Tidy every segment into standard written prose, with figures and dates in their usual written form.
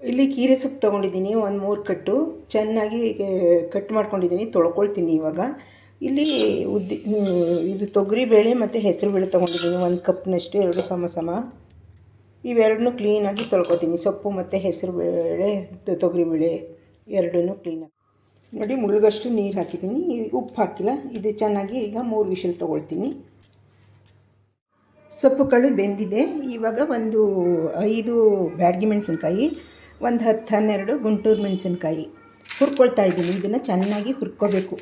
ಇಲ್ಲಿ ಕೀರೆ ಸೊಪ್ಪು ತೊಗೊಂಡಿದ್ದೀನಿ, ಒಂದು 3 ಕಟ್ಟು ಚೆನ್ನಾಗಿ ಕಟ್ ಮಾಡ್ಕೊಂಡಿದ್ದೀನಿ. ತೊಳ್ಕೊಳ್ತೀನಿ ಇವಾಗ. ಇಲ್ಲಿ ಇದು ತೊಗರಿಬೇಳೆ ಮತ್ತು ಹೆಸರುಬೇಳೆ ತೊಗೊಂಡಿದ್ದೀನಿ, 1 ಕಪ್ನಷ್ಟು, 2 ಸಮ. ಇವೆರಡನ್ನೂ ಕ್ಲೀನಾಗಿ ತೊಳ್ಕೊತೀನಿ. ಸೊಪ್ಪು ಮತ್ತು ಹೆಸರುಬೇಳೆ, ತೊಗರಿಬೇಳೆ ಎರಡನ್ನೂ ಕ್ಲೀನಾಗಿ ನೋಡಿ. ಮುಳುಗಷ್ಟು ನೀರು ಹಾಕಿದ್ದೀನಿ, ಉಪ್ಪು ಹಾಕಿಲ್ಲ. ಇದು ಚೆನ್ನಾಗಿ ಈಗ 3 ವಿಷಲ್ ತೊಗೊಳ್ತೀನಿ. ಸೊಪ್ಪು ಕಾಳು ಬೆಂದಿದೆ. ಇವಾಗ ಒಂದು 5 ಬ್ಯಾಡಗಿ ಮೆಣಸಿನ್ಕಾಯಿ, ಒಂದು 10-12 ಗುಂಟೂರು ಮೆಣಸಿನ್ಕಾಯಿ ಹುರ್ಕೊಳ್ತಾ ಇದ್ದೀನಿ. ಇದನ್ನು ಚೆನ್ನಾಗಿ ಹುರ್ಕೋಬೇಕು.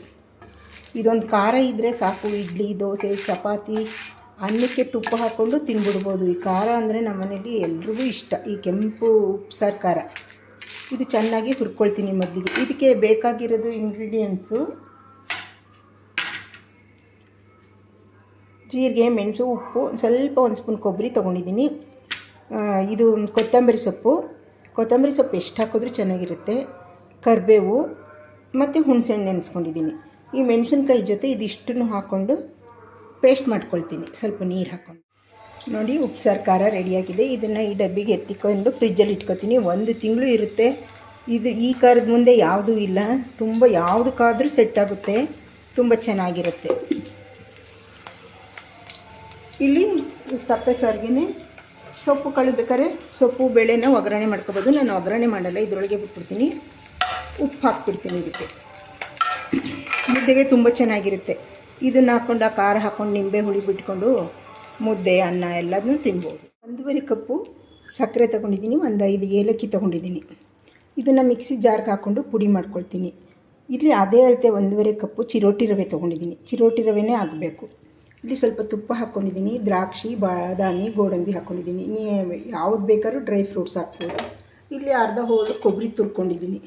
ಇದೊಂದು ಖಾರ ಇದ್ದರೆ ಸಾಕು. ಇಡ್ಲಿ, ದೋಸೆ, ಚಪಾತಿ, ಅನ್ನಕ್ಕೆ ತುಪ್ಪ ಹಾಕ್ಕೊಂಡು ತಿನ್ಬಿಡ್ಬೋದು. ಈ ಖಾರ ಅಂದರೆ ನಮ್ಮ ಮನೇಲಿ ಎಲ್ರಿಗೂ ಇಷ್ಟ, ಈ ಕೆಂಪು ಉಪ್ಸಾರು ಖಾರ. ಇದು ಚೆನ್ನಾಗಿ ಹುರ್ಕೊಳ್ತೀನಿ ಮೊದಲಿಗೆ. ಇದಕ್ಕೆ ಬೇಕಾಗಿರೋದು ಇಂಗ್ರೀಡಿಯೆಂಟ್ಸು: ಜೀರಿಗೆ, ಮೆಣಸು, ಉಪ್ಪು, ಸ್ವಲ್ಪ 1 ಸ್ಪೂನ್ ಕೊಬ್ಬರಿ ತೊಗೊಂಡಿದ್ದೀನಿ. ಇದು ಕೊತ್ತಂಬರಿ ಸೊಪ್ಪು ಎಷ್ಟು ಹಾಕಿದ್ರೂ ಚೆನ್ನಾಗಿರುತ್ತೆ. ಕರಿಬೇವು ಮತ್ತು ಹುಣಸೆಹಣ್ಣು ನೆನೆಸ್ಕೊಂಡಿದ್ದೀನಿ. ಈ ಮೆಣಸಿನ್ಕಾಯಿ ಜೊತೆ ಇದಿಷ್ಟನ್ನು ಹಾಕ್ಕೊಂಡು ಪೇಸ್ಟ್ ಮಾಡ್ಕೊಳ್ತೀನಿ, ಸ್ವಲ್ಪ ನೀರು ಹಾಕ್ಕೊಂಡು. ನೋಡಿ, ಉಪ್ಸಾರು ಖಾರ ರೆಡಿಯಾಗಿದೆ. ಇದನ್ನು ಈ ಡಬ್ಬಿಗೆ ಎತ್ತಿಕೊಂಡು ಫ್ರಿಜ್ಜಲ್ಲಿ ಇಟ್ಕೊತೀನಿ. 1 ತಿಂಗಳು ಇರುತ್ತೆ. ಈ ಖಾರದ ಮುಂದೆ ಯಾವುದೂ ಇಲ್ಲ. ತುಂಬ ಯಾವುದಕ್ಕಾದರೂ ಸೆಟ್ ಆಗುತ್ತೆ, ತುಂಬ ಚೆನ್ನಾಗಿರುತ್ತೆ. ಇಲ್ಲಿ ಸಪ್ಪೆ ಸಾರಿಗೆ ಸೊಪ್ಪು ಕಾಳು ಬೇಕಾದ್ರೆ ಸೊಪ್ಪು ಬೇಳೆನ ಒಗ್ಗರಣೆ ಮಾಡ್ಕೊಬೋದು. ನಾನು ಒಗ್ಗರಣೆ ಮಾಡಲ್ಲ, ಇದರೊಳಗೆ ಬಿಟ್ಬಿಡ್ತೀನಿ. ಉಪ್ಪು ಹಾಕ್ಬಿಡ್ತೀನಿ. ಇದಕ್ಕೆ ಮುದ್ದೆಗೆ ತುಂಬ ಚೆನ್ನಾಗಿರುತ್ತೆ. ಇದನ್ನು ಹಾಕ್ಕೊಂಡು, ಆ ಖಾರ ಹಾಕ್ಕೊಂಡು, ನಿಂಬೆ ಹುಳಿ ಬಿಟ್ಕೊಂಡು ಮುದ್ದೆ, ಅನ್ನ ಎಲ್ಲದನ್ನೂ ತಿನ್ಬೋದು. 1.5 ಕಪ್ಪು ಸಕ್ಕರೆ ತೊಗೊಂಡಿದ್ದೀನಿ, ಒಂದು 5 ಏಲಕ್ಕಿ ತೊಗೊಂಡಿದ್ದೀನಿ. ಇದನ್ನು ಮಿಕ್ಸಿ ಜಾರ್ಗೆ ಹಾಕ್ಕೊಂಡು ಪುಡಿ ಮಾಡ್ಕೊಳ್ತೀನಿ. ಇಲ್ಲಿ ಅದೇ ಅಳತೆ 1.5 ಕಪ್ಪು ಚಿರೋಟಿ ರವೆ ತೊಗೊಂಡಿದ್ದೀನಿ. ಚಿರೋಟಿ ರವೆನೇ ಆಗಬೇಕು. ಇಲ್ಲಿ ಸ್ವಲ್ಪ ತುಪ್ಪ ಹಾಕ್ಕೊಂಡಿದ್ದೀನಿ. ದ್ರಾಕ್ಷಿ, ಬಾದಾಮಿ, ಗೋಡಂಬಿ ಹಾಕ್ಕೊಂಡಿದ್ದೀನಿ. ಯಾವ್ದು ಬೇಕಾದ್ರೂ ಡ್ರೈ ಫ್ರೂಟ್ಸ್ ಹಾಕ್ಬೋದು. ಇಲ್ಲಿ ಅರ್ಧ ಹೋಳು ಕೊಬ್ಬರಿ ತುರ್ಕೊಂಡಿದ್ದೀನಿ.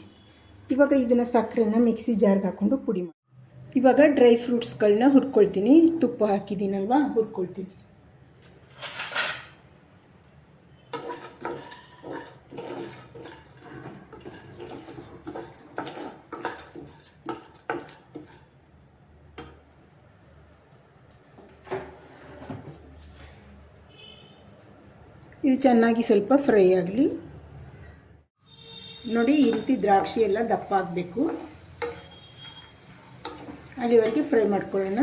ಇವಾಗ ಇದನ್ನು ಸಕ್ಕರೆನ ಮಿಕ್ಸಿ ಜಾರ್ಗೆ ಹಾಕ್ಕೊಂಡು ಪುಡಿ ಮಾಡಿ, ಇವಾಗ ಡ್ರೈ ಫ್ರೂಟ್ಸ್ಗಳನ್ನ ಹುರ್ಕೊಳ್ತೀನಿ. ತುಪ್ಪ ಹಾಕಿದ್ದೀನಲ್ವ, ಹುರ್ಕೊಳ್ತೀನಿ. ಇದು ಚೆನ್ನಾಗಿ ಸ್ವಲ್ಪ ಫ್ರೈ ಆಗಲಿ. ನೋಡಿ, ಈ ರೀತಿ ದ್ರಾಕ್ಷಿ ಎಲ್ಲ ದಪ್ಪ ಆಗಬೇಕು. ಅಲ್ಲಿವರೆಗೆ ಫ್ರೈ ಮಾಡ್ಕೊಳ್ಳೋಣ.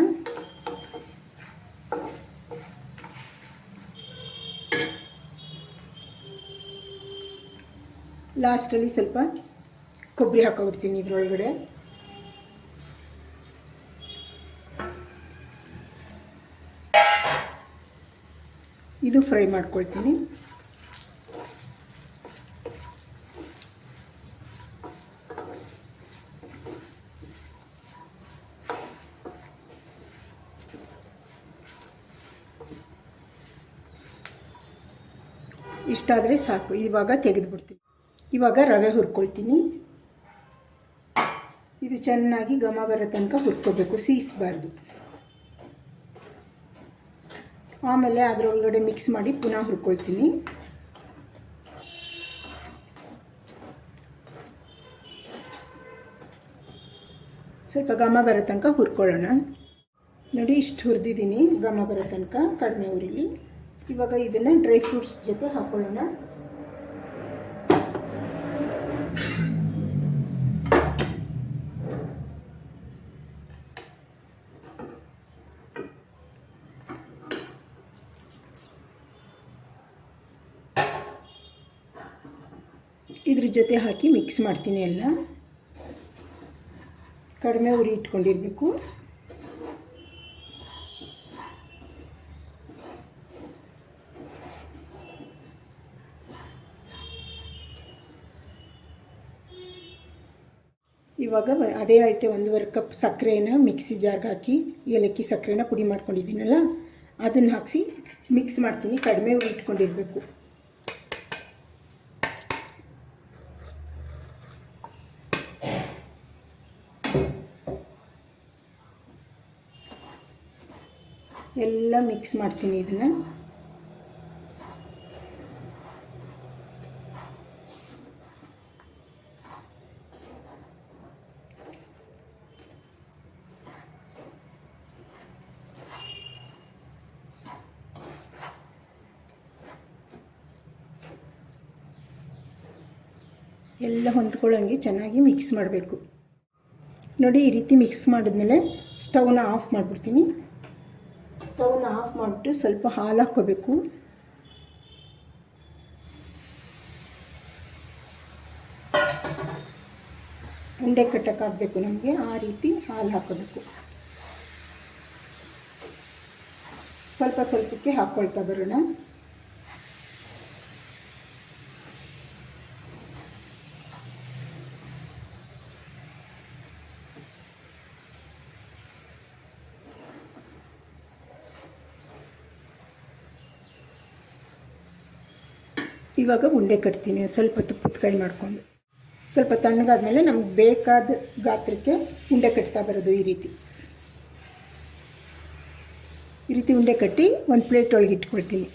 ಲಾಸ್ಟಲ್ಲಿ ಸ್ವಲ್ಪ ಕೊಬ್ಬರಿ ಹಾಕೊಬಿಡ್ತೀನಿ ಇದರೊಳಗಡೆ. ಇದು ಫ್ರೈ ಮಾಡ್ಕೊಳ್ತೀನಿ. ಇಷ್ಟಾದರೆ ಸಾಕು. ಇವಾಗ ತೆಗೆದುಬಿಡ್ತೀನಿ. ಇವಾಗ ರವೆ ಹುರ್ಕೊಳ್ತೀನಿ. ಇದು ಚೆನ್ನಾಗಿ ಘಮ ಬರೋ ತನಕ ಹುರ್ಕೋಬೇಕು, ಸೀಸಬಾರ್ದು. ಆಮೇಲೆ ಅದರೊಳಗಡೆ ಮಿಕ್ಸ್ ಮಾಡಿ ಪುನಃ ಹುರ್ಕೊಳ್ತೀನಿ. ಸ್ವಲ್ಪ ಘಮ ಬರೋ ತನಕ ಹುರ್ಕೊಳ್ಳೋಣ. ನೋಡಿ, ಇಷ್ಟು ಹುರಿದಿದ್ದೀನಿ. ಘಮ ಬರೋ ತನಕ ಕಡಿಮೆ ಉರಿಲಿ. ಇವಾಗ ಇದನ್ನು ಡ್ರೈ ಫ್ರೂಟ್ಸ್ ಜೊತೆ ಹಾಕ್ಕೊಳ್ಳೋಣ. ಇದ್ರ ಜೊತೆ ಹಾಕಿ ಮಿಕ್ಸ್ ಮಾಡ್ತೀನಿ. ಎಲ್ಲ ಕಡಿಮೆ ಉರಿ ಇಟ್ಕೊಂಡಿರಬೇಕು. ಇವಾಗ ಅದೇ ಅಳತೆ 1.5 ಕಪ್ ಸಕ್ಕರೆನ ಮಿಕ್ಸಿ ಜಾರ್ಗೆ ಹಾಕಿ, ಏಲಕ್ಕಿ ಸಕ್ಕರೆನ ಪುಡಿ ಮಾಡ್ಕೊಂಡಿದ್ದೀನಲ್ಲ, ಅದನ್ನು ಹಾಕಿಸಿ ಮಿಕ್ಸ್ ಮಾಡ್ತೀನಿ. ಕಡಿಮೆ ಉರಿ ಇಟ್ಕೊಂಡಿರಬೇಕು. ಎಲ್ಲ ಮಿಕ್ಸ್ ಮಾಡ್ತೀನಿ ಇದನ್ನು. ಎಲ್ಲ ಹೊಂದ್ಕೊಳ್ಳೋಂಗೆ ಚೆನ್ನಾಗಿ ಮಿಕ್ಸ್ ಮಾಡಬೇಕು. ನೋಡಿ, ಈ ರೀತಿ ಮಿಕ್ಸ್ ಮಾಡಿದ್ಮೇಲೆ ಸ್ಟವ್ನ ಆಫ್ ಮಾಡಿಬಿಡ್ತೀನಿ. ಸ್ಟವ್ನ ಆಫ್ ಮಾಡಿಬಿಟ್ಟು ಸ್ವಲ್ಪ ಹಾಲು ಹಾಕ್ಕೋಬೇಕು. ಉಂಡೆ ಕಟ್ಟಕ್ಕಾಗಬೇಕು ನಮಗೆ, ಆ ರೀತಿ ಹಾಲು ಹಾಕೋಬೇಕು. ಸ್ವಲ್ಪ ಸ್ವಲ್ಪಕ್ಕೆ ಹಾಕ್ಕೊಳ್ತಾ ಬರೋಣ. ಇವಾಗ ಉಂಡೆ ಕಟ್ತೀನಿ ಸ್ವಲ್ಪ ತುಪ್ಪದ ಕೈ ಮಾಡಿಕೊಂಡು. ಸ್ವಲ್ಪ ತಣ್ಣಗಾದ್ಮೇಲೆ ನಮ್ಗೆ ಬೇಕಾದ ಗಾತ್ರಕ್ಕೆ ಉಂಡೆ ಕಟ್ತಾ ಬರೋದು. ಈ ರೀತಿ ಉಂಡೆ ಕಟ್ಟಿ ಒಂದು ಪ್ಲೇಟ್ ಒಳಗೆ ಇಟ್ಕೊಳ್ತೀನಿ.